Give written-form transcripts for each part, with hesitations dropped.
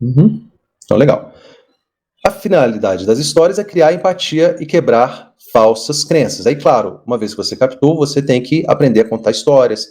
Uhum. Então, legal. A finalidade das histórias é criar empatia e quebrar falsas crenças. Aí, claro, uma vez que você captou, você tem que aprender a contar histórias,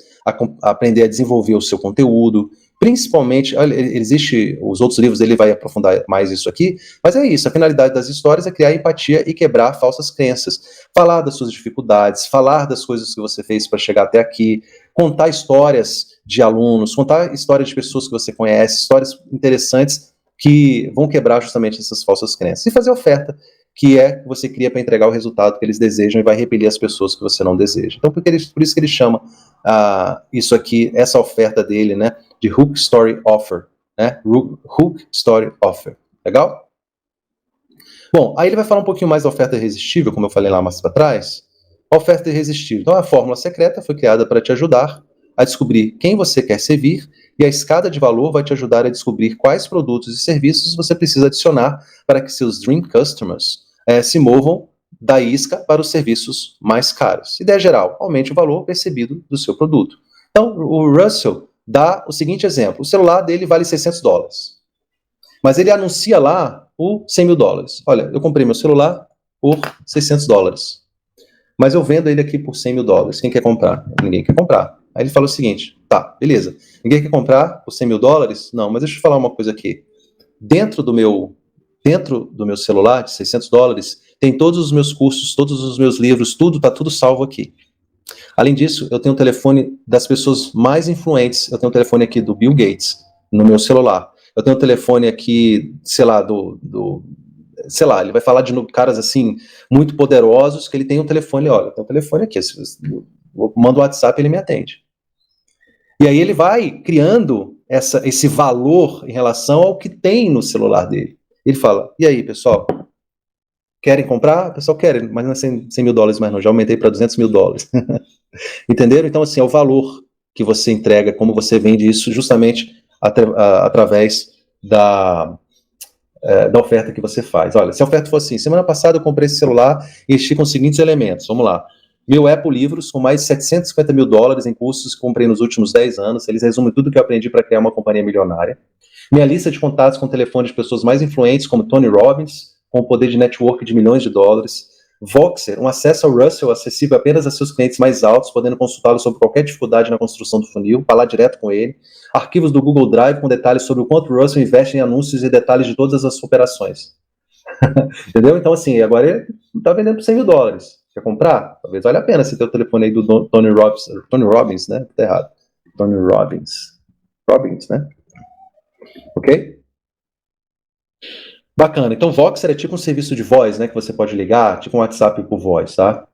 aprender a desenvolver o seu conteúdo, principalmente, olha, existe, os outros livros ele vai aprofundar mais isso aqui, mas é isso, a finalidade das histórias é criar empatia e quebrar falsas crenças, falar das suas dificuldades, falar das coisas que você fez para chegar até aqui, contar histórias de alunos, contar histórias de pessoas que você conhece, histórias interessantes que vão quebrar justamente essas falsas crenças. E fazer oferta, que é que você cria para entregar o resultado que eles desejam e vai repelir as pessoas que você não deseja. Então, por isso que ele chama isso aqui, essa oferta dele, né, de Hook Story Offer. Né? Hook Story Offer. Legal? Bom, aí ele vai falar um pouquinho mais da oferta irresistível, como eu falei lá mais para trás. A oferta irresistível. Então, a fórmula secreta foi criada para te ajudar a descobrir quem você quer servir, e a escada de valor vai te ajudar a descobrir quais produtos e serviços você precisa adicionar para que seus dream customers se movam da isca para os serviços mais caros. Ideia geral, aumente o valor percebido do seu produto. Então, o Russell dá o seguinte exemplo. O celular dele vale $600, mas ele anuncia lá por $100.000. Olha, eu comprei meu celular por $600, mas eu vendo ele aqui por $100.000. Quem quer comprar? Ninguém quer comprar. Aí ele fala o seguinte, tá, beleza. Ninguém quer comprar por $100.000? Não, mas deixa eu falar uma coisa aqui. Dentro do meu celular de $600, tem todos os meus cursos, todos os meus livros, tudo, tá tudo salvo aqui. Além disso, eu tenho o telefone das pessoas mais influentes. Eu tenho o telefone aqui do Bill Gates no meu celular. Eu tenho o telefone aqui, sei lá, sei lá, ele vai falar de caras assim, muito poderosos, que ele tem um telefone, olha, tem um telefone aqui, eu mando o WhatsApp, ele me atende. E aí ele vai criando esse valor em relação ao que tem no celular dele. Ele fala, e aí, pessoal, querem comprar? O pessoal quer, mas não é $100.000 mais não, já aumentei para $200.000. Entenderam? Então, assim, é o valor que você entrega, como você vende isso justamente através da oferta que você faz. Olha, se a oferta for assim, semana passada eu comprei esse celular e enchi com os seguintes elementos, vamos lá. Meu Apple Livros, com mais de $750.000 em cursos que comprei nos últimos 10 anos, eles resumem tudo que eu aprendi para criar uma companhia milionária. Minha lista de contatos com telefone de pessoas mais influentes, como Tony Robbins, com o poder de network de milhões de dólares. Voxer, um acesso ao Russell acessível apenas a seus clientes mais altos, podendo consultá-lo sobre qualquer dificuldade na construção do funil, falar direto com ele. Arquivos do Google Drive com detalhes sobre o quanto o Russell investe em anúncios e detalhes de todas as operações. Entendeu? Então, assim, agora ele está vendendo por $100.000. Quer comprar? Talvez valha a pena se ter o telefone aí do Tony Robbins, né? Tá errado. Tony Robbins, né? Ok? Bacana. Então, Voxer é tipo um serviço de voz, né? Que você pode ligar, tipo um WhatsApp por voz, tá?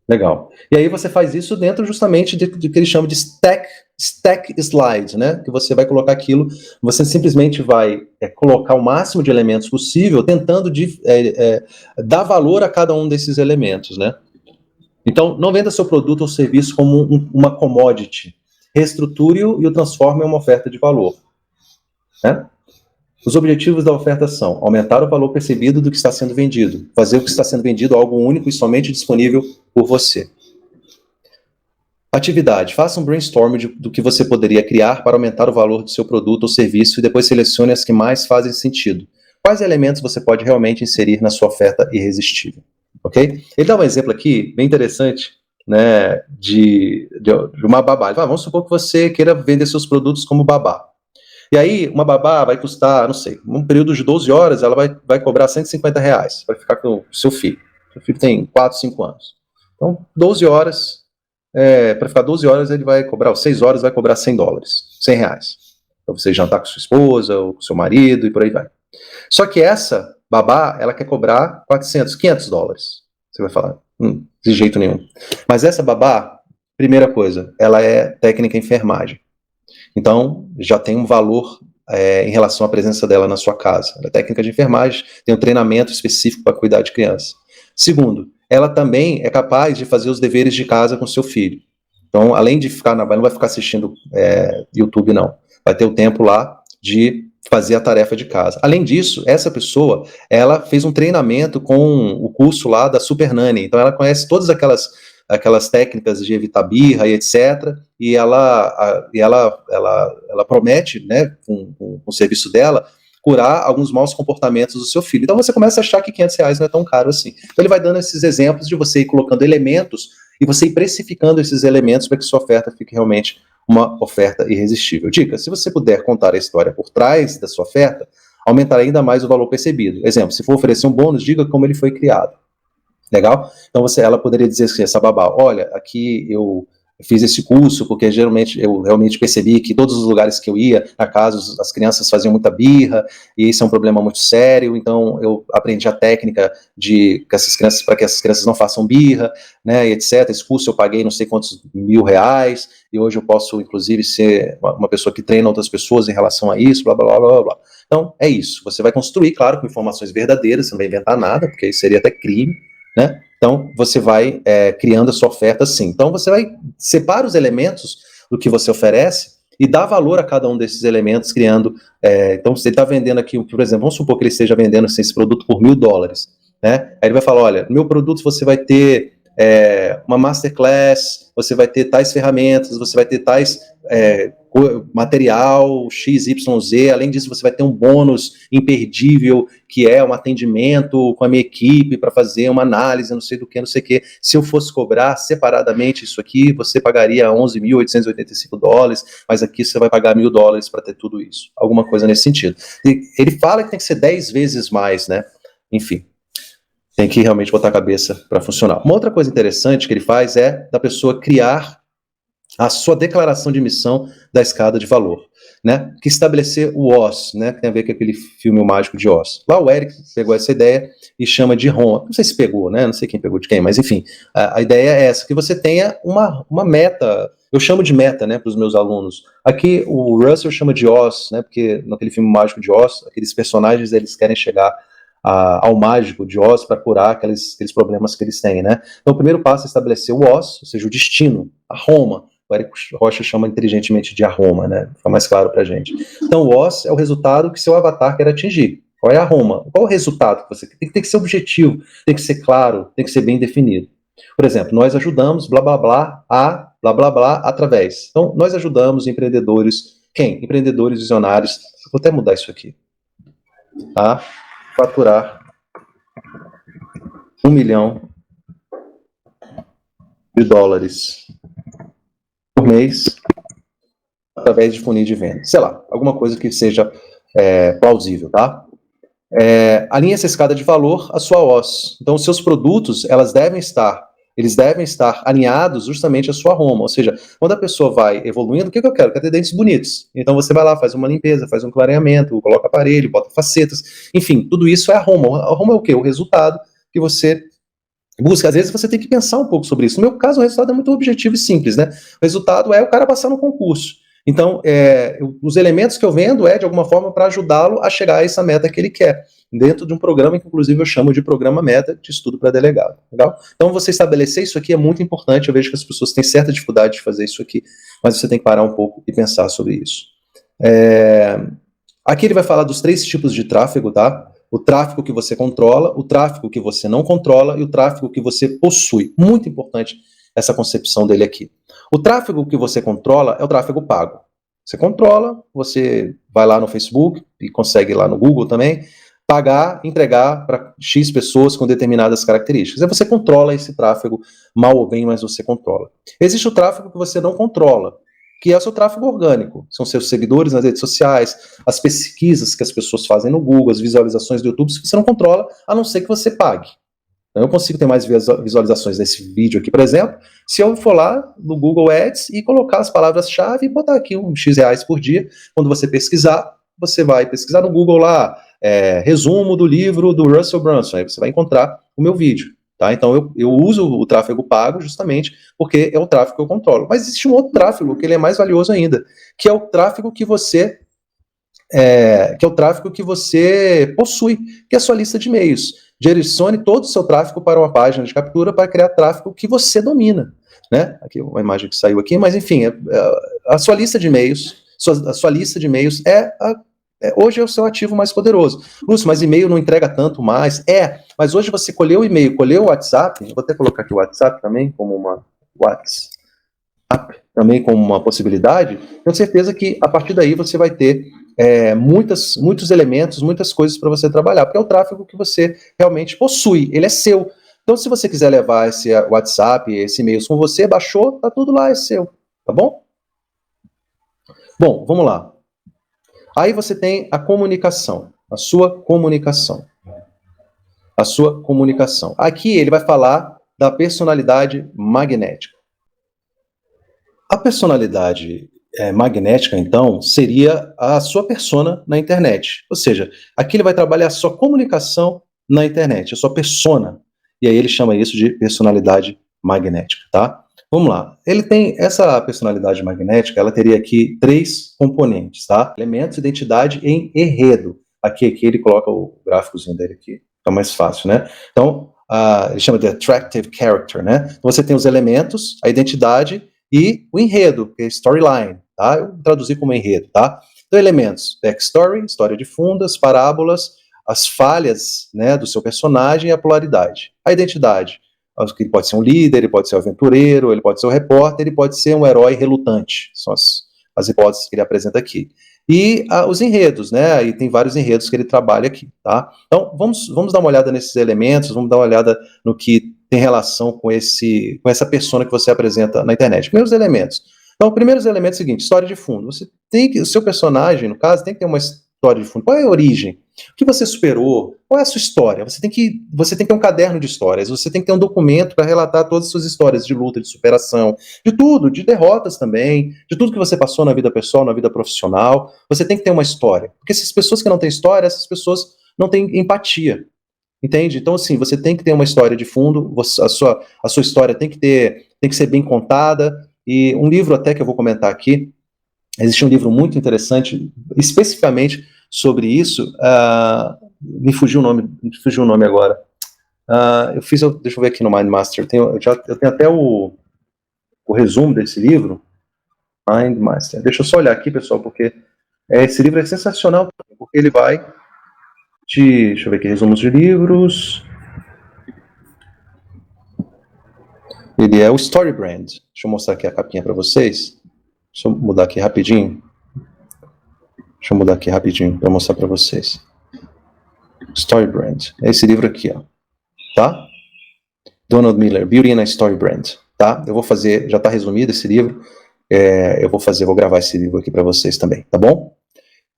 Legal. E aí você faz isso dentro justamente de que eles chamam de stack slide, né? Que você vai colocar aquilo, você simplesmente vai colocar o máximo de elementos possível, tentando dar valor a cada um desses elementos, né? Então, não venda seu produto ou serviço como uma commodity. Reestruture-o e o transforme em uma oferta de valor, né? Os objetivos da oferta são aumentar o valor percebido do que está sendo vendido, fazer o que está sendo vendido algo único e somente disponível por você. Atividade. Faça um brainstorm do que você poderia criar para aumentar o valor do seu produto ou serviço e depois selecione as que mais fazem sentido. Quais elementos você pode realmente inserir na sua oferta irresistível? Ok? Ele dá um exemplo aqui bem interessante, né, de uma babá. Ele fala, vamos supor que você queira vender seus produtos como babá. E aí, uma babá vai custar, não sei, num período de 12 horas, ela vai cobrar R$ 150 para ficar com o seu filho. Seu filho tem 4, 5 anos. Então, 12 horas, para ficar 12 horas, ele vai cobrar, ou 6 horas, vai cobrar $100, R$ 100. Para você jantar com sua esposa, ou com seu marido, e por aí vai. Só que essa babá, ela quer cobrar 400, $500. Você vai falar, de jeito nenhum. Mas essa babá, primeira coisa, ela é técnica em enfermagem. Então, já tem um valor em relação à presença dela na sua casa. Ela é técnica de enfermagem, tem um treinamento específico para cuidar de criança. Segundo, ela também é capaz de fazer os deveres de casa com seu filho. Então, além de ficar, não vai ficar assistindo YouTube, não. Vai ter o tempo lá de fazer a tarefa de casa. Além disso, essa pessoa, ela fez um treinamento com o curso lá da Super Nanny. Então, ela conhece todas aquelas técnicas de evitar birra e etc. E ela promete, né, com o serviço dela, curar alguns maus comportamentos do seu filho. Então você começa a achar que R$500 não é tão caro assim. Então ele vai dando esses exemplos de você ir colocando elementos e você ir precificando esses elementos para que sua oferta fique realmente uma oferta irresistível. Dica, se você puder contar a história por trás da sua oferta, aumentará ainda mais o valor percebido. Exemplo, se for oferecer um bônus, diga como ele foi criado. Legal? Então ela poderia dizer assim, essa babá, olha, aqui eu fiz esse curso porque geralmente eu realmente percebi que todos os lugares que eu ia, na casa, as crianças faziam muita birra, e isso é um problema muito sério, então eu aprendi a técnica para que essas crianças não façam birra, né, e etc. Esse curso eu paguei não sei quantos R$1.000, e hoje eu posso, inclusive, ser uma pessoa que treina outras pessoas em relação a isso, blá, blá, blá, blá, blá. Então, é isso. Você vai construir, claro, com informações verdadeiras, você não vai inventar nada, porque isso seria até crime, né? Então, você vai criando a sua oferta assim. Então, você vai separar os elementos do que você oferece e dá valor a cada um desses elementos, criando... então, você está vendendo aqui, por exemplo, vamos supor que ele esteja vendendo assim, esse produto por $1.000, né? Aí ele vai falar, olha, no meu produto você vai ter uma masterclass, você vai ter tais ferramentas, você vai ter tais material XYZ, além disso você vai ter um bônus imperdível, que é um atendimento com a minha equipe para fazer uma análise, não sei do que, não sei o que. Se eu fosse cobrar separadamente isso aqui, você pagaria $11.885, mas aqui você vai pagar $1.000 para ter tudo isso. Alguma coisa nesse sentido. Ele fala que tem que ser 10 vezes mais, né? Enfim. Tem que realmente botar a cabeça para funcionar. Uma outra coisa interessante que ele faz é da pessoa criar a sua declaração de missão da escada de valor, né? Que estabelecer o Oz, né? Que tem a ver com aquele filme O Mágico de Oz. Lá o Eric pegou essa ideia e chama de Roma. Não sei se pegou, né? Não sei quem pegou de quem, mas enfim, a ideia é essa, que você tenha uma meta. Eu chamo de meta, né, para os meus alunos. Aqui o Russell chama de Oz, né? Porque naquele filme O Mágico de Oz, aqueles personagens eles querem chegar ao mágico de Oz para curar aqueles problemas que eles têm, né? Então o primeiro passo é estabelecer o Oz, ou seja, o destino, a Roma. O Eric Rocha chama inteligentemente de Aroma, né? Fica mais claro pra gente. Então o Oz é o resultado que seu avatar quer atingir. Qual é a Roma? Qual é o resultado que você quer? Tem que ser objetivo, tem que ser claro, tem que ser bem definido. Por exemplo, nós ajudamos blá blá blá a blá blá blá através. Então nós ajudamos empreendedores, quem? Empreendedores visionários. Vou até mudar isso aqui. A faturar $1 milhão por mês através de funil de venda. Sei lá, alguma coisa que seja plausível, tá? Alinhe essa escada de valor à sua Oz. Então, os seus produtos, eles devem estar alinhados justamente à sua Roma. Ou seja, quando a pessoa vai evoluindo, o que eu quero? Eu quero ter dentes bonitos. Então, você vai lá, faz uma limpeza, faz um clareamento, coloca aparelho, bota facetas. Enfim, tudo isso é a Roma. A Roma é o quê? O resultado que você busca. Às vezes você tem que pensar um pouco sobre isso. No meu caso, o resultado é muito objetivo e simples, né? O resultado é o cara passar no concurso. Então, os elementos que eu vendo de alguma forma, para ajudá-lo a chegar a essa meta que ele quer, dentro de um programa que, inclusive, eu chamo de programa meta de estudo para delegado. Legal? Então, você estabelecer isso aqui é muito importante. Eu vejo que as pessoas têm certa dificuldade de fazer isso aqui, mas você tem que parar um pouco e pensar sobre isso. Aqui ele vai falar dos 3 tipos de tráfego, tá? O tráfego que você controla, o tráfego que você não controla e o tráfego que você possui. Muito importante essa concepção dele aqui. O tráfego que você controla é o tráfego pago. Você controla, você vai lá no Facebook e consegue lá no Google também, pagar, entregar para X pessoas com determinadas características. Aí você controla esse tráfego, mal ou bem, mas você controla. Existe o tráfego que você não controla, que é o seu tráfego orgânico. São seus seguidores nas redes sociais, as pesquisas que as pessoas fazem no Google, as visualizações do YouTube, que você não controla, a não ser que você pague. Então, eu consigo ter mais visualizações desse vídeo aqui, por exemplo, se eu for lá no Google Ads e colocar as palavras-chave e botar aqui uns X por dia. Quando você pesquisar, você vai pesquisar no Google lá, resumo do livro do Russell Brunson, aí você vai encontrar o meu vídeo. Tá? Então eu uso o tráfego pago justamente porque é o tráfego que eu controlo. Mas existe um outro tráfego que ele é mais valioso ainda, que é o tráfego que você possui, que é a sua lista de e-mails. Direcione todo o seu tráfego para uma página de captura para criar tráfego que você domina. Né? Aqui uma imagem que saiu aqui, mas enfim, a sua lista de e-mails, a sua lista de e-mails hoje é o seu ativo mais poderoso. Lúcio, mas e-mail não entrega tanto mais. Mas hoje você colheu o e-mail, colheu o WhatsApp, vou até colocar aqui o WhatsApp também como uma possibilidade, tenho certeza que a partir daí você vai ter muitos elementos, muitas coisas para você trabalhar, porque é o tráfego que você realmente possui, ele é seu. Então, se você quiser levar esse WhatsApp, esse e-mail com você, baixou, tá tudo lá, é seu, tá bom? Bom, vamos lá. Aí você tem a comunicação, a sua comunicação. A sua comunicação. Aqui ele vai falar da personalidade magnética. A personalidade magnética, então, seria a sua persona na internet. Ou seja, aqui ele vai trabalhar a sua comunicação na internet, a sua persona. E aí ele chama isso de personalidade magnética, tá? Vamos lá. Ele tem essa personalidade magnética, ela teria aqui 3 componentes, tá? Elementos, identidade e enredo. Aqui ele coloca o gráficozinho dele aqui, é mais fácil, né? Então, ele chama de attractive character, né? Então, você tem os elementos, a identidade e o enredo, que é storyline, tá? Eu traduzi como enredo, tá? Então, elementos, backstory, história de fundo, as parábolas, as falhas, né, do seu personagem e a polaridade. A identidade, ele pode ser um líder, ele pode ser um aventureiro, ele pode ser um repórter, ele pode ser um herói relutante. São as hipóteses que ele apresenta aqui. E os enredos, né? Aí tem vários enredos que ele trabalha aqui, tá? Então, vamos dar uma olhada nesses elementos, vamos dar uma olhada no que tem relação com essa persona que você apresenta na internet. Primeiros elementos. Então, primeiros elementos é o seguinte, história de fundo. O seu personagem, no caso, tem que ter uma história de fundo. Qual é a origem? O que você superou? Qual é a sua história? Você tem que ter um caderno de histórias, você tem que ter um documento para relatar todas as suas histórias de luta, de superação, de tudo, de derrotas também, de tudo que você passou na vida pessoal, na vida profissional. Você tem que ter uma história. Porque essas pessoas que não têm história, essas pessoas não têm empatia. Entende? Então, assim, você tem que ter uma história de fundo, a sua história tem que ser bem contada. E um livro até que eu vou comentar aqui, existe um livro muito interessante, especificamente sobre isso, me fugiu o nome agora. Deixa eu ver aqui no Mindmaster, eu tenho até o resumo desse livro, Mindmaster. Deixa eu só olhar aqui, pessoal, porque esse livro é sensacional, porque ele vai deixa eu ver aqui, resumos de livros. Ele é o Story Brand. Deixa eu mostrar aqui a capinha para vocês. Deixa eu mudar aqui rapidinho para mostrar para vocês. Story Brand. É esse livro aqui, ó. Tá? Donald Miller, Beauty in a Story Brand. Tá? Eu vou fazer, já está resumido esse livro. Vou gravar esse livro aqui para vocês também, tá bom?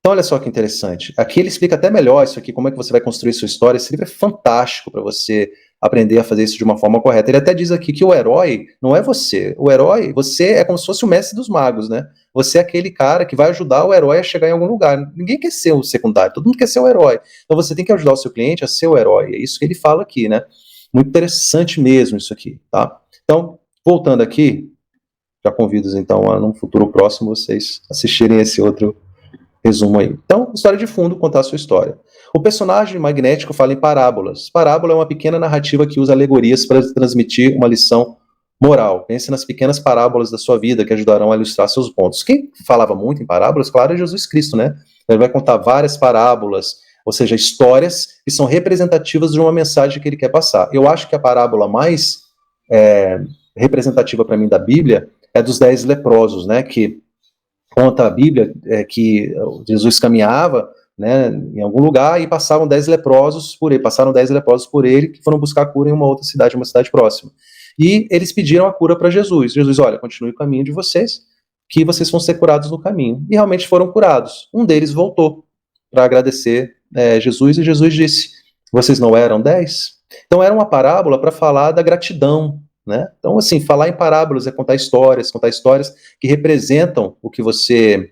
Então, olha só que interessante. Aqui ele explica até melhor isso aqui, como é que você vai construir sua história. Esse livro é fantástico para você aprender a fazer isso de uma forma correta. Ele até diz aqui que o herói não é você. O herói, você é como se fosse o mestre dos magos, né? Você é aquele cara que vai ajudar o herói a chegar em algum lugar. Ninguém quer ser o secundário, todo mundo quer ser o herói. Então você tem que ajudar o seu cliente a ser o herói. É isso que ele fala aqui, né? Muito interessante mesmo isso aqui, tá? Então, voltando aqui, já convido então a num futuro próximo vocês assistirem esse outro resumo aí. Então, história de fundo, contar a sua história. O personagem magnético fala em parábolas. Parábola é uma pequena narrativa que usa alegorias para transmitir uma lição moral. Pense nas pequenas parábolas da sua vida que ajudarão a ilustrar seus pontos. Quem falava muito em parábolas, claro, é Jesus Cristo, né? Ele vai contar várias parábolas, ou seja, histórias que são representativas de uma mensagem que ele quer passar. Eu acho que a parábola mais representativa para mim da Bíblia é dos 10 leprosos, né? Que conta a Bíblia que Jesus caminhava, né, em algum lugar e passaram 10 leprosos por ele, que foram buscar a cura em uma outra cidade, uma cidade próxima. E eles pediram a cura para Jesus. Jesus, olha, continue o caminho de vocês, que vocês vão ser curados no caminho. E realmente foram curados. Um deles voltou para agradecer Jesus, e Jesus disse, vocês não eram 10? Então era uma parábola para falar da gratidão, né? Então, assim, falar em parábolas é contar histórias que representam o que você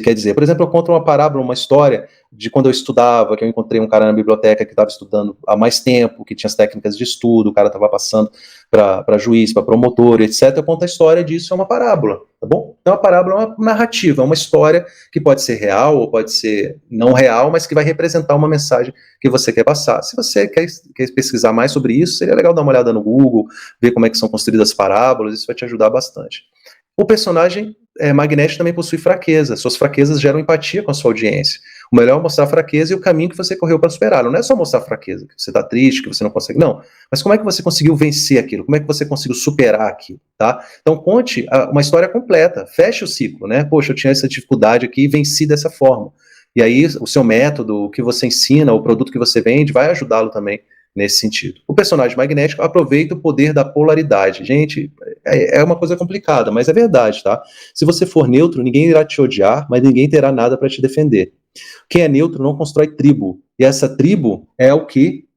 quer dizer. Por exemplo, eu conto uma parábola, uma história de quando eu estudava, que eu encontrei um cara na biblioteca que estava estudando há mais tempo, que tinha as técnicas de estudo, o cara estava passando para juiz, para promotor, etc. Eu conto a história disso, é uma parábola, tá bom? Então, a parábola é uma narrativa, é uma história que pode ser real ou pode ser não real, mas que vai representar uma mensagem que você quer passar. Se você quer pesquisar mais sobre isso, seria legal dar uma olhada no Google, ver como é que são construídas as parábolas, isso vai te ajudar bastante. O personagem magnético também possui fraqueza, suas fraquezas geram empatia com a sua audiência. O melhor é mostrar a fraqueza e o caminho que você correu para superar. Não é só mostrar a fraqueza, que você está triste, que você não consegue, não. Mas como é que você conseguiu vencer aquilo? Como é que você conseguiu superar aquilo, tá? Então conte uma história completa, feche o ciclo, né? Poxa, eu tinha essa dificuldade aqui e venci dessa forma. E aí o seu método, o que você ensina, o produto que você vende, vai ajudá-lo também nesse sentido. O personagem magnético aproveita o poder da polaridade. Gente, é uma coisa complicada, mas é verdade, tá? Se você for neutro, ninguém irá te odiar, mas ninguém terá nada para te defender. Quem é neutro não constrói tribo. E essa tribo é o que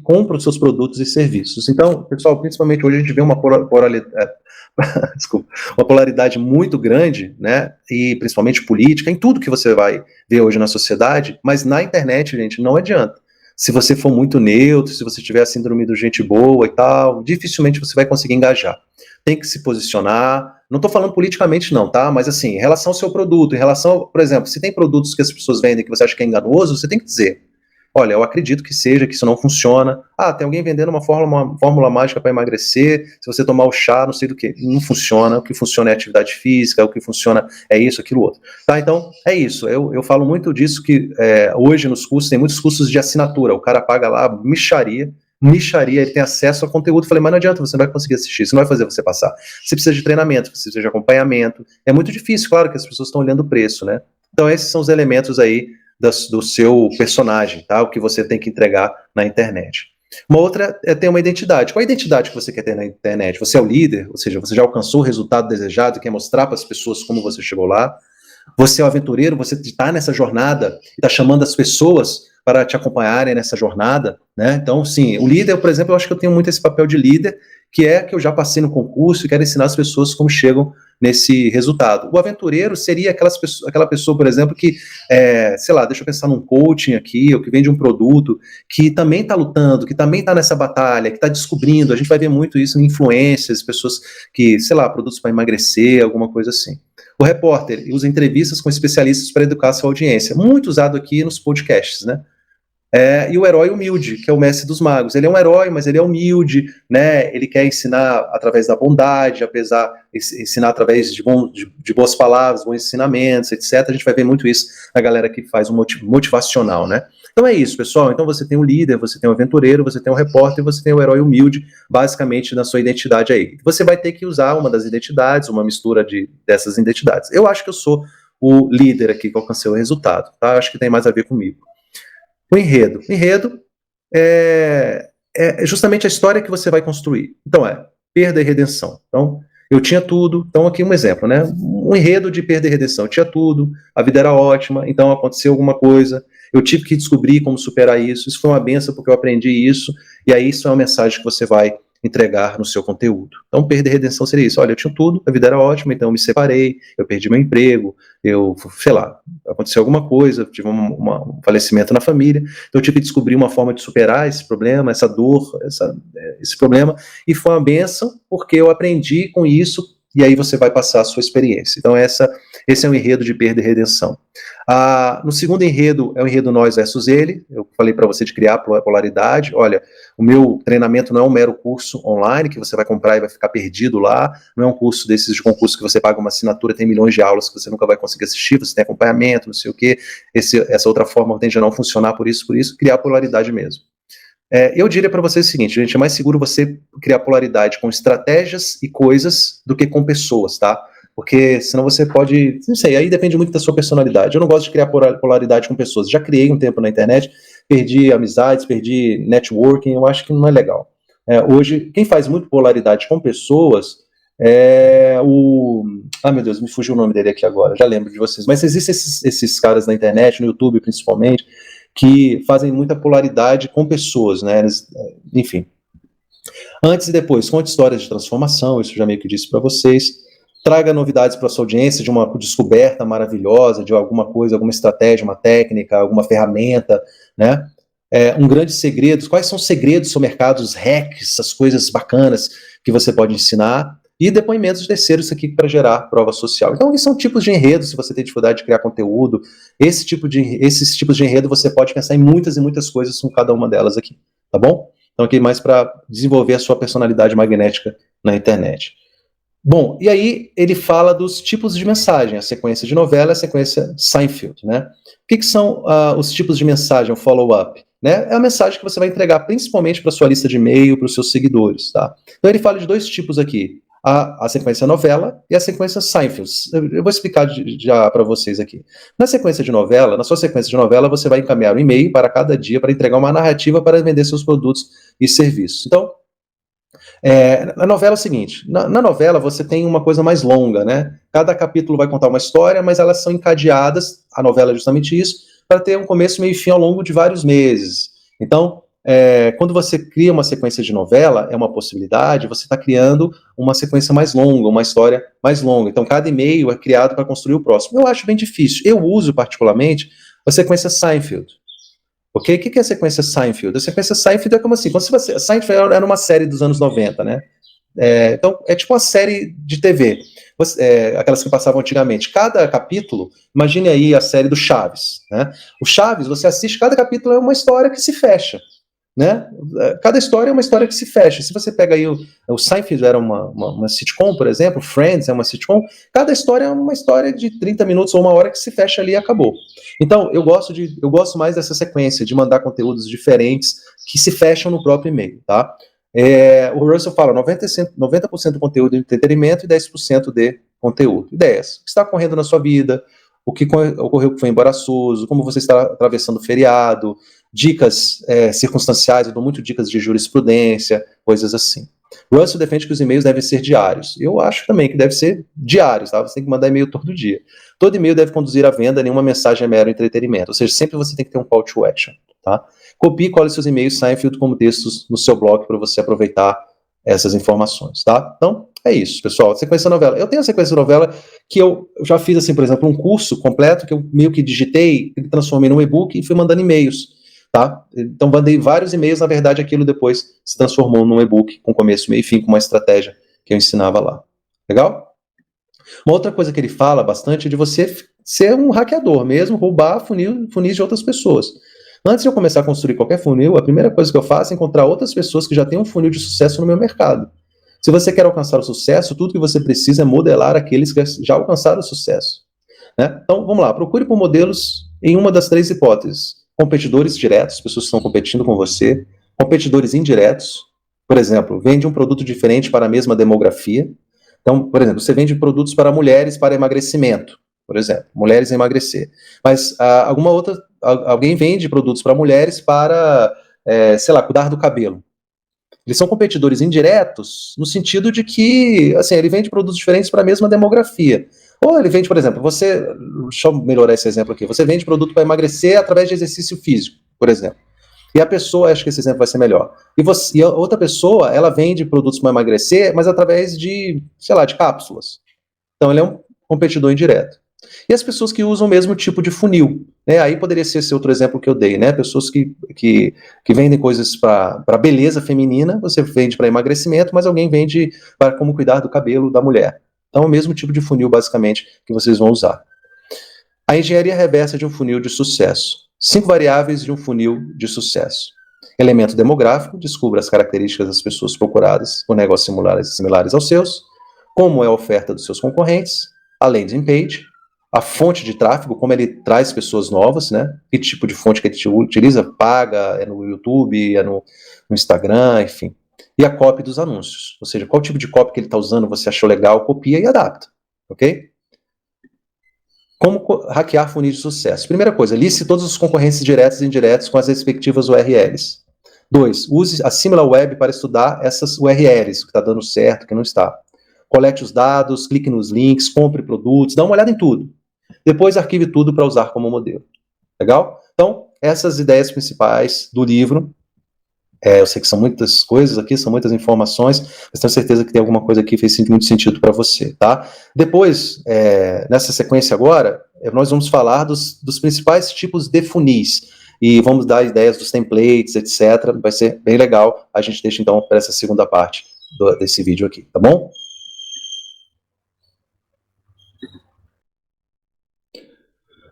compra os seus produtos e serviços. Então, pessoal, principalmente hoje a gente vê uma uma polaridade muito grande, né? E principalmente política, em tudo que você vai ver hoje na sociedade, mas na internet, gente, não adianta. Se você for muito neutro, se você tiver a síndrome do gente boa e tal, dificilmente você vai conseguir engajar. Tem que se posicionar. Não estou falando politicamente, não, tá? Mas assim, em relação ao seu produto, em relação, por exemplo, se tem produtos que as pessoas vendem que você acha que é enganoso, você tem que dizer: olha, eu acredito que seja, que isso não funciona. Ah, tem alguém vendendo uma fórmula mágica para emagrecer, se você tomar o chá, não sei do que. Não funciona, o que funciona é atividade física, o que funciona é isso, aquilo, outro. Tá, então, é isso. Eu falo muito disso, que hoje nos cursos, tem muitos cursos de assinatura, o cara paga lá, micharia, ele tem acesso ao conteúdo. Eu falei, mas não adianta, você não vai conseguir assistir, isso não vai fazer você passar. Você precisa de treinamento, você precisa de acompanhamento. É muito difícil, claro que as pessoas estão olhando o preço, né? Então, esses são os elementos aí do seu personagem, tá? O que você tem que entregar na internet. Uma outra é ter uma identidade. Qual é a identidade que você quer ter na internet? Você é o líder, ou seja, você já alcançou o resultado desejado e quer mostrar para as pessoas como você chegou lá. Você é o aventureiro, você está nessa jornada e está chamando as pessoas para te acompanharem nessa jornada, né? Então, sim, o líder, por exemplo, eu acho que eu tenho muito esse papel de líder, que eu já passei no concurso e quero ensinar as pessoas como chegam nesse resultado. O aventureiro seria aquela pessoa, por exemplo, que, sei lá, deixa eu pensar num coaching aqui, ou que vende um produto, que também está lutando, que também está nessa batalha, que está descobrindo. A gente vai ver muito isso em influências, pessoas que, sei lá, produtos para emagrecer, alguma coisa assim. O repórter usa entrevistas com especialistas para educar a sua audiência, muito usado aqui nos podcasts, né? E o herói humilde, que é o mestre dos magos. Ele é um herói, mas ele é humilde, né? Ele quer ensinar através da bondade, ensinar através de boas palavras, bons ensinamentos, etc. A gente vai ver muito isso na galera que faz um motivacional, né? Então é isso, pessoal. Então você tem o líder, você tem o aventureiro, você tem o repórter, você tem o herói humilde, basicamente na sua identidade aí. Você vai ter que usar uma das identidades, uma mistura dessas identidades. Eu acho que eu sou o líder aqui que alcancei o resultado, tá? Eu acho que tem mais a ver comigo. O enredo. O enredo é justamente a história que você vai construir. Então perda e redenção. Então, eu tinha tudo. Então, aqui um exemplo, né? Um enredo de perda e redenção. Eu tinha tudo, a vida era ótima, então aconteceu alguma coisa, eu tive que descobrir como superar isso. Isso foi uma benção porque eu aprendi isso, e aí isso é uma mensagem que você vai entregar no seu conteúdo. Então, perda e redenção seria isso. Olha, eu tinha tudo, a vida era ótima, então eu me separei, eu perdi meu emprego, sei lá, aconteceu alguma coisa, tive um falecimento na família, então eu tive que descobrir uma forma de superar esse problema, essa dor, esse problema, e foi uma bênção, porque eu aprendi com isso, e aí você vai passar a sua experiência. Então esse é um enredo de perda e redenção. No segundo enredo, é o enredo nós versus ele. Eu falei para você de criar polaridade. Olha, o meu treinamento não é um mero curso online que você vai comprar e vai ficar perdido lá, não é um curso desses de concurso que você paga uma assinatura, tem milhões de aulas que você nunca vai conseguir assistir, você tem acompanhamento, não sei o quê, essa outra forma tende a não funcionar por isso, criar polaridade mesmo. Eu diria para vocês o seguinte, gente, é mais seguro você criar polaridade com estratégias e coisas do que com pessoas, tá? Porque senão você pode, não sei, aí depende muito da sua personalidade. Eu não gosto de criar polaridade com pessoas. Já criei um tempo na internet, perdi amizades, perdi networking, eu acho que não é legal. Hoje, quem faz muito polaridade com pessoas é o... meu Deus, me fugiu o nome dele aqui agora, já lembro de vocês. Mas existem esses caras na internet, no YouTube principalmente, que fazem muita polaridade com pessoas, né? Enfim. Antes e depois, conte histórias de transformação, isso eu já meio que disse para vocês. Traga novidades para a sua audiência de uma descoberta maravilhosa, de alguma coisa, alguma estratégia, uma técnica, alguma ferramenta, né? Um grande segredo. Quais são os segredos do seu mercado, os hacks, as coisas bacanas que você pode ensinar? E depoimentos de terceiros aqui para gerar prova social. Então, esses são tipos de enredo, se você tem dificuldade de criar conteúdo. Esses tipos de enredo, você pode pensar em muitas e muitas coisas com cada uma delas aqui, tá bom? Então, aqui mais para desenvolver a sua personalidade magnética na internet. Bom, e aí ele fala dos tipos de mensagem, a sequência de novela e a sequência Seinfeld, né? O que são os tipos de mensagem, o follow-up? Né? É a mensagem que você vai entregar principalmente para sua lista de e-mail, para os seus seguidores, tá? Então ele fala de dois tipos aqui, a sequência novela e a sequência Seinfeld. Eu vou explicar já para vocês aqui. Na sequência de novela, na sua sequência de novela, você vai encaminhar um e-mail para cada dia para entregar uma narrativa para vender seus produtos e serviços. Então, na novela é o seguinte, na novela você tem uma coisa mais longa, né? Cada capítulo vai contar uma história, mas elas são encadeadas, a novela é justamente isso, para ter um começo, meio e fim ao longo de vários meses. Então, quando você cria uma sequência de novela, é uma possibilidade, você está criando uma sequência mais longa, uma história mais longa. Então, cada e-mail é criado para construir o próximo. Eu acho bem difícil. Eu uso, particularmente, a sequência Seinfeld. Ok? O que é a sequência Seinfeld? A sequência Seinfeld é como assim, quando você, Seinfeld era uma série dos anos 90, né? Então, é tipo uma série de TV, aquelas que passavam antigamente. Cada capítulo, imagine aí a série do Chaves, né? O Chaves, você assiste, cada capítulo é uma história que se fecha, né? Cada história é uma história que se fecha. Se você pega aí o Seinfeld era uma sitcom, por exemplo, Friends é uma sitcom, cada história é uma história de 30 minutos ou uma hora que se fecha ali e acabou. Então, eu gosto mais dessa sequência, de mandar conteúdos diferentes que se fecham no próprio e-mail, tá? O Russell fala 90% do conteúdo de entretenimento e 10% de conteúdo. Ideias. O que está ocorrendo na sua vida, o que ocorreu que foi embaraçoso, como você está atravessando o feriado, dicas circunstanciais, eu dou muito dicas de jurisprudência, coisas assim. Russell defende que os e-mails devem ser diários. Eu acho também que deve ser diários, tá? Você tem que mandar e-mail todo dia. Todo e-mail deve conduzir à venda, nenhuma mensagem é mero entretenimento. Ou seja, sempre você tem que ter um call to action, tá? Copie e cole seus e-mails Seinfeld como textos no seu blog para você aproveitar essas informações, tá? Então, é isso, pessoal. Sequência novela. Eu tenho a sequência novela que eu já fiz, assim, por exemplo, um curso completo que eu meio que digitei, transformei num e-book e fui mandando e-mails, tá? Então, mandei vários e-mails, na verdade, aquilo depois se transformou num e-book com começo, meio e fim, com uma estratégia que eu ensinava lá. Legal? Uma outra coisa que ele fala bastante é de você ser um hackeador mesmo, roubar funis de outras pessoas. Antes de eu começar a construir qualquer funil, a primeira coisa que eu faço é encontrar outras pessoas que já têm um funil de sucesso no meu mercado. Se você quer alcançar o sucesso, tudo que você precisa é modelar aqueles que já alcançaram o sucesso, né? Então, vamos lá, procure por modelos em uma das três hipóteses. Competidores diretos, pessoas que estão competindo com você. Competidores indiretos, por exemplo, vende um produto diferente para a mesma demografia. Então, por exemplo, você vende produtos para mulheres para emagrecimento, por exemplo, mulheres emagrecer. Mas alguém vende produtos para mulheres para, sei lá, cuidar do cabelo. Eles são competidores indiretos no sentido de que, assim, ele vende produtos diferentes para a mesma demografia. Ou ele vende, por exemplo, deixa eu melhorar esse exemplo aqui, você vende produto para emagrecer através de exercício físico, por exemplo. E a pessoa, acho que esse exemplo vai ser melhor. E a outra pessoa, ela vende produtos para emagrecer, mas através de, sei lá, de cápsulas. Então ele é um competidor indireto. E as pessoas que usam o mesmo tipo de funil, né? Aí poderia ser esse outro exemplo que eu dei, né? Pessoas que vendem coisas para beleza feminina, você vende para emagrecimento, mas alguém vende para como cuidar do cabelo da mulher. Então é o mesmo tipo de funil, basicamente, que vocês vão usar. A engenharia reversa de um funil de sucesso. 5 variáveis de um funil de sucesso. Elemento demográfico, descubra as características das pessoas procuradas por negócios similares aos seus, como é a oferta dos seus concorrentes, a landing page, a fonte de tráfego, como ele traz pessoas novas, né? Que tipo de fonte que ele utiliza, paga, é no YouTube, é no Instagram, enfim. E a copy dos anúncios, ou seja, qual tipo de copy que ele está usando, você achou legal, copia e adapta, ok? Como hackear funil de sucesso? Primeira coisa, liste todos os concorrentes diretos e indiretos com as respectivas URLs. 2. Use a SimilarWeb para estudar essas URLs, o que está dando certo, o que não está. Colete os dados, clique nos links, compre produtos, dá uma olhada em tudo. Depois arquive tudo para usar como modelo. Legal? Então, essas ideias principais do livro. Eu sei que são muitas coisas aqui, são muitas informações, mas tenho certeza que tem alguma coisa aqui que fez muito sentido para você, tá? Depois, nessa sequência agora, nós vamos falar dos principais tipos de funis, e vamos dar ideias dos templates, etc. Vai ser bem legal, a gente deixa então para essa segunda parte desse vídeo aqui, tá bom?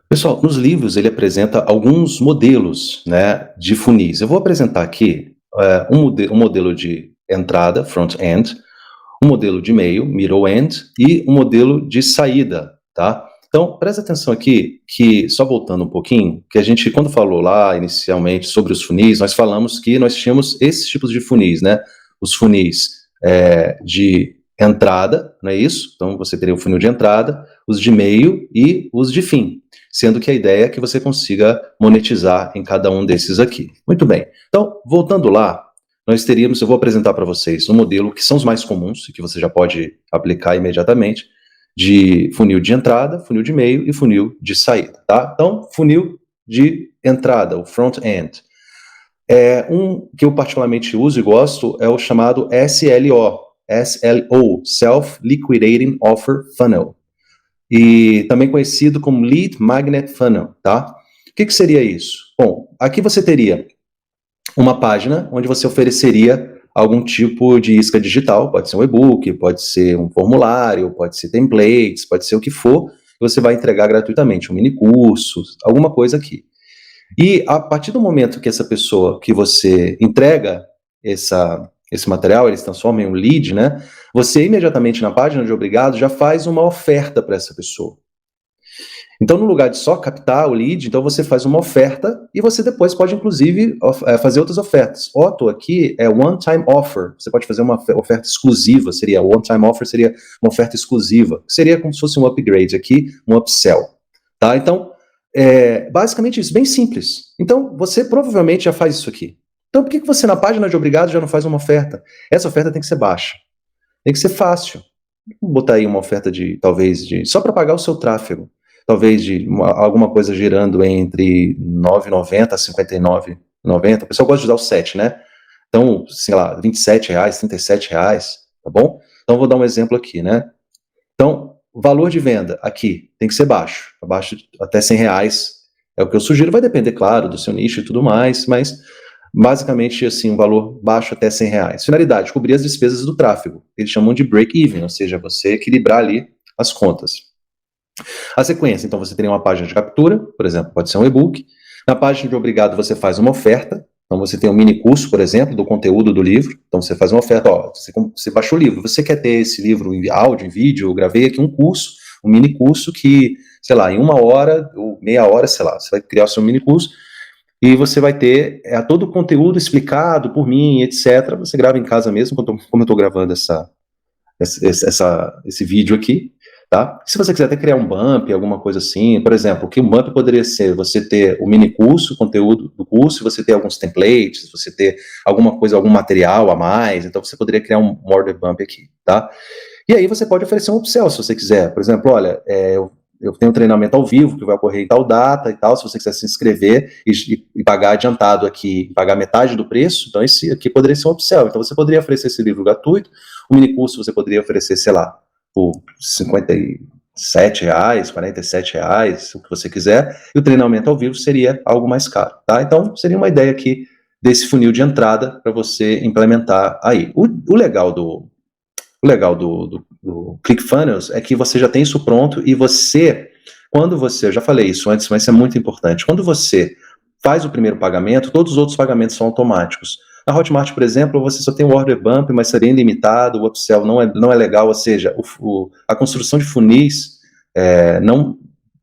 Pessoal, nos livros ele apresenta alguns modelos, né, de funis. Eu vou apresentar aqui um modelo de entrada, front-end, um modelo de e-mail, middle end, e um modelo de saída, tá? Então, presta atenção aqui, que, só voltando um pouquinho, que a gente, quando falou lá inicialmente sobre os funis, nós falamos que nós tínhamos esses tipos de funis, né? Os funis de entrada, não é isso? Então, você teria o funil de entrada, os de meio e os de fim, sendo que a ideia é que você consiga monetizar em cada um desses aqui. Muito bem. Então, voltando lá, nós teríamos, eu vou apresentar para vocês um modelo que são os mais comuns, e que você já pode aplicar imediatamente, de funil de entrada, funil de meio e funil de saída, tá? Então, funil de entrada, o front-end. Um que eu particularmente uso e gosto é o chamado SLO, Self-Liquidating Offer Funnel, e também conhecido como Lead Magnet Funnel, tá? O que seria isso? Bom, aqui você teria uma página onde você ofereceria algum tipo de isca digital, pode ser um e-book, pode ser um formulário, pode ser templates, pode ser o que for, que você vai entregar gratuitamente, um mini curso, alguma coisa aqui. E a partir do momento que essa pessoa, que você entrega esse material, ele se transforma em um lead, né? Você imediatamente na página de obrigado já faz uma oferta para essa pessoa. Então, no lugar de só captar o lead, então você faz uma oferta e você depois pode, inclusive, fazer outras ofertas. Otto aqui é one-time offer. Você pode fazer uma oferta exclusiva, seria one-time offer, seria uma oferta exclusiva. Seria como se fosse um upgrade aqui, um upsell. Tá? Então, basicamente isso, bem simples. Então, você provavelmente já faz isso aqui. Então, por que você na página de obrigado já não faz uma oferta? Essa oferta tem que ser baixa. Tem que ser fácil. Vou botar aí uma oferta talvez só para pagar o seu tráfego. Talvez de alguma coisa girando entre R$ 9,90 a R$ 59,90. O pessoal gosta de usar o 7, né? Então, sei lá, R$ 27, R$ 37, tá bom? Então, vou dar um exemplo aqui, né? Então, o valor de venda aqui tem que ser baixo. Abaixo até R$ 100 é o que eu sugiro. Vai depender, claro, do seu nicho e tudo mais, mas basicamente, assim, um valor baixo até R$ 100. Finalidade, cobrir as despesas do tráfego. Eles chamam de break-even, ou seja, você equilibrar ali as contas. A sequência, então você teria uma página de captura, por exemplo, pode ser um e-book. Na página de obrigado você faz uma oferta, então você tem um mini curso, por exemplo, do conteúdo do livro, então você faz uma oferta, você baixou o livro, você quer ter esse livro em áudio, em vídeo, eu gravei aqui um curso, um mini curso que, sei lá, em 1 hora ou meia hora, sei lá, você vai criar o seu mini curso e você vai ter todo o conteúdo explicado por mim, etc. Você grava em casa mesmo, como eu estou gravando esse vídeo aqui. Tá? Se você quiser até criar um bump, alguma coisa assim, por exemplo, o que um bump poderia ser? Você ter o mini curso, o conteúdo do curso, você ter alguns templates, você ter alguma coisa, algum material a mais, então você poderia criar um order bump aqui, tá? E aí você pode oferecer um upsell, se você quiser. Por exemplo, olha, eu tenho um treinamento ao vivo que vai ocorrer em tal data e tal, se você quiser se inscrever e pagar adiantado aqui, pagar metade do preço, então esse aqui poderia ser um upsell. Então você poderia oferecer esse livro gratuito, o mini curso você poderia oferecer, sei lá, por R$ 57, R$ 47, o que você quiser, e o treinamento ao vivo seria algo mais caro, tá? Então, seria uma ideia aqui desse funil de entrada para você implementar aí. O legal do ClickFunnels é que você já tem isso pronto e eu já falei isso antes, mas isso é muito importante, quando você faz o primeiro pagamento, todos os outros pagamentos são automáticos. Na Hotmart, por exemplo, você só tem o order bump, mas seria ilimitado, o upsell não é legal, ou seja, a construção de funis,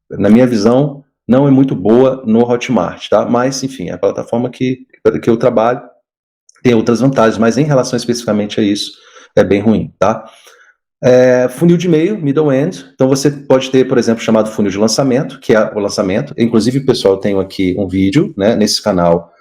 na minha visão, não é muito boa no Hotmart, tá? Mas, enfim, é a plataforma que eu trabalho tem outras vantagens, mas em relação especificamente a isso, é bem ruim, tá? Funil de e-mail, middle end, então você pode ter, por exemplo, chamado funil de lançamento, que é o lançamento, inclusive, pessoal, eu tenho aqui um vídeo, né, nesse canal,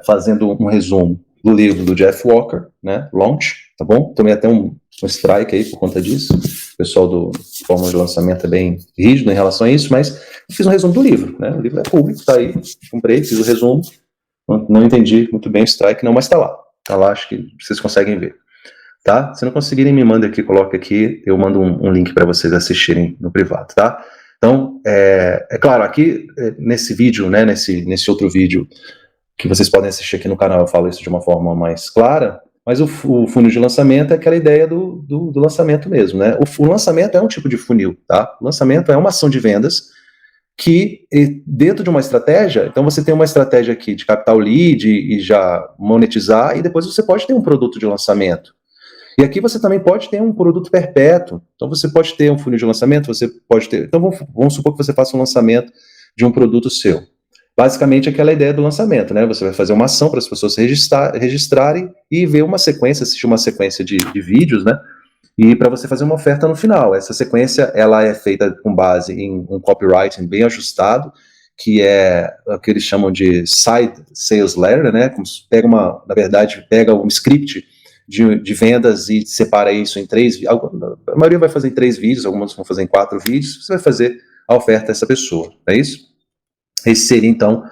fazendo um resumo do livro do Jeff Walker, né, Launch, tá bom? Tomei até um strike aí por conta disso, o pessoal do fórmula de lançamento é bem rígido em relação a isso, mas eu fiz um resumo do livro, né, o livro é público, tá aí, comprei, fiz o resumo, não entendi muito bem o strike, não, mas tá lá, acho que vocês conseguem ver. Tá? Se não conseguirem, me manda aqui, coloca aqui, eu mando um link para vocês assistirem no privado, tá? Então, claro, aqui nesse vídeo, né, nesse outro vídeo que vocês podem assistir aqui no canal, eu falo isso de uma forma mais clara, mas o funil de lançamento é aquela ideia do lançamento mesmo, né? O lançamento é um tipo de funil, tá? O lançamento é uma ação de vendas que dentro de uma estratégia, então você tem uma estratégia aqui de captar o lead e já monetizar, e depois você pode ter um produto de lançamento. E aqui você também pode ter um produto perpétuo. Então você pode ter um funil de lançamento, você pode ter... Então vamos supor que você faça um lançamento de um produto seu. Basicamente aquela ideia do lançamento, né? Você vai fazer uma ação para as pessoas registrarem e ver uma sequência, assistir uma sequência de vídeos, né? E para você fazer uma oferta no final. Essa sequência, ela é feita com base em um copywriting bem ajustado, que é o que eles chamam de side sales letter, né? Como se pega na verdade, pega um script de vendas e separa isso em 3, a maioria vai fazer em 3 vídeos, algumas vão fazer em 4 vídeos, você vai fazer a oferta a essa pessoa, é isso? Esse seria, então,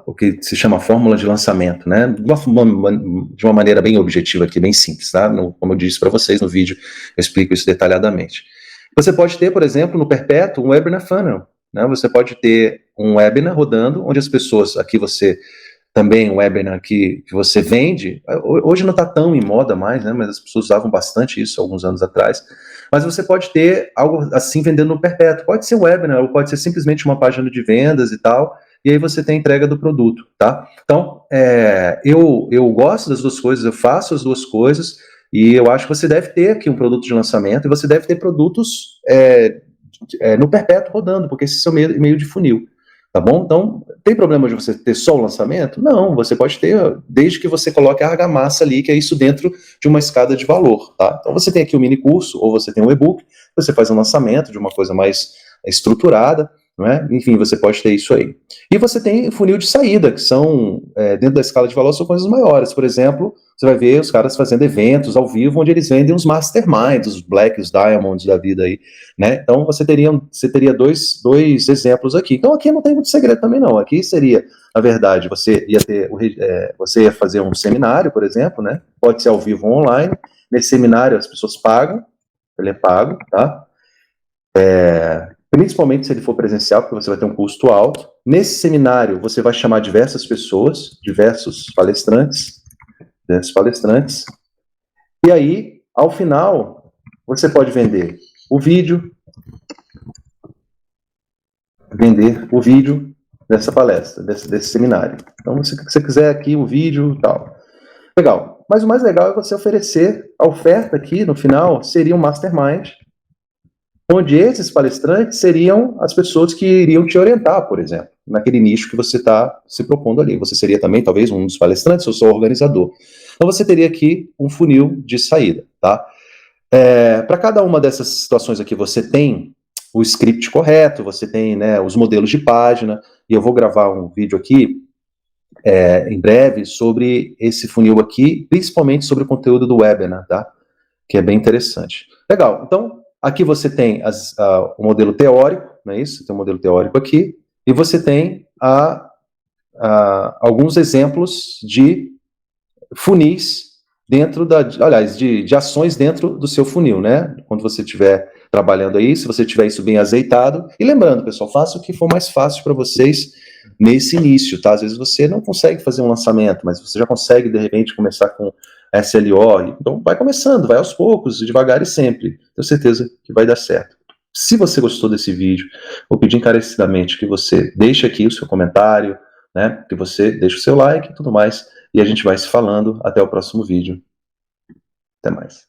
o que se chama a fórmula de lançamento, né? De uma maneira bem objetiva aqui, bem simples, tá? Como eu disse para vocês no vídeo, eu explico isso detalhadamente. Você pode ter, por exemplo, no Perpétuo, um webinar funnel, né? Você pode ter um webinar rodando, onde as pessoas, aqui você também um webinar que você vende, hoje não está tão em moda mais, né, mas as pessoas usavam bastante isso alguns anos atrás, mas você pode ter algo assim vendendo no perpétuo, pode ser um webinar, ou pode ser simplesmente uma página de vendas e tal, e aí você tem a entrega do produto, tá? Então, eu gosto das duas coisas, eu faço as duas coisas, e eu acho que você deve ter aqui um produto de lançamento, e você deve ter produtos no perpétuo rodando, porque esse é o meio de funil. Tá bom? Então, tem problema de você ter só o lançamento? Não, você pode ter, desde que você coloque a argamassa ali, que é isso dentro de uma escada de valor, tá? Então, você tem aqui um mini curso, ou você tem um e-book, você faz um lançamento de uma coisa mais estruturada, não é? Enfim, você pode ter isso aí. E você tem funil de saída, que são, dentro da escala de valor, são coisas maiores. Por exemplo, você vai ver os caras fazendo eventos ao vivo, onde eles vendem os masterminds, os black, os diamonds da vida aí, né? Então, você teria dois exemplos aqui. Então, aqui não tem muito segredo também, não. Aqui seria, na verdade, você ia fazer um seminário, por exemplo, né? Pode ser ao vivo ou online. Nesse seminário, as pessoas pagam, ele é pago, tá? Principalmente se ele for presencial, porque você vai ter um custo alto. Nesse seminário, você vai chamar diversas pessoas, diversos palestrantes, e aí, ao final, você pode vender o vídeo dessa palestra, desse seminário. Então, se você quiser aqui o vídeo e tal. Legal. Mas o mais legal é você oferecer a oferta aqui, no final, seria um mastermind, onde esses palestrantes seriam as pessoas que iriam te orientar, por exemplo, naquele nicho que você está se propondo ali. Você seria também, talvez, um dos palestrantes, ou só organizador. Então, você teria aqui um funil de saída, tá? Para cada uma dessas situações aqui, você tem o script correto, você tem, né, os modelos de página, e eu vou gravar um vídeo aqui, em breve, sobre esse funil aqui, principalmente sobre o conteúdo do webinar, tá? Que é bem interessante. Legal, então, aqui você tem o modelo teórico, não é isso? Tem um modelo teórico aqui, e você tem alguns exemplos de funis dentro de ações dentro do seu funil, né? Quando você estiver trabalhando aí, se você tiver isso bem azeitado. E lembrando, pessoal, faça o que for mais fácil para vocês nesse início, tá? Às vezes você não consegue fazer um lançamento, mas você já consegue, de repente, começar com SLO. Então, vai começando, vai aos poucos, devagar e sempre. Tenho certeza que vai dar certo. Se você gostou desse vídeo, vou pedir encarecidamente que você deixe aqui o seu comentário, né? Que você deixe o seu like e tudo mais. E a gente vai se falando. Até o próximo vídeo. Até mais.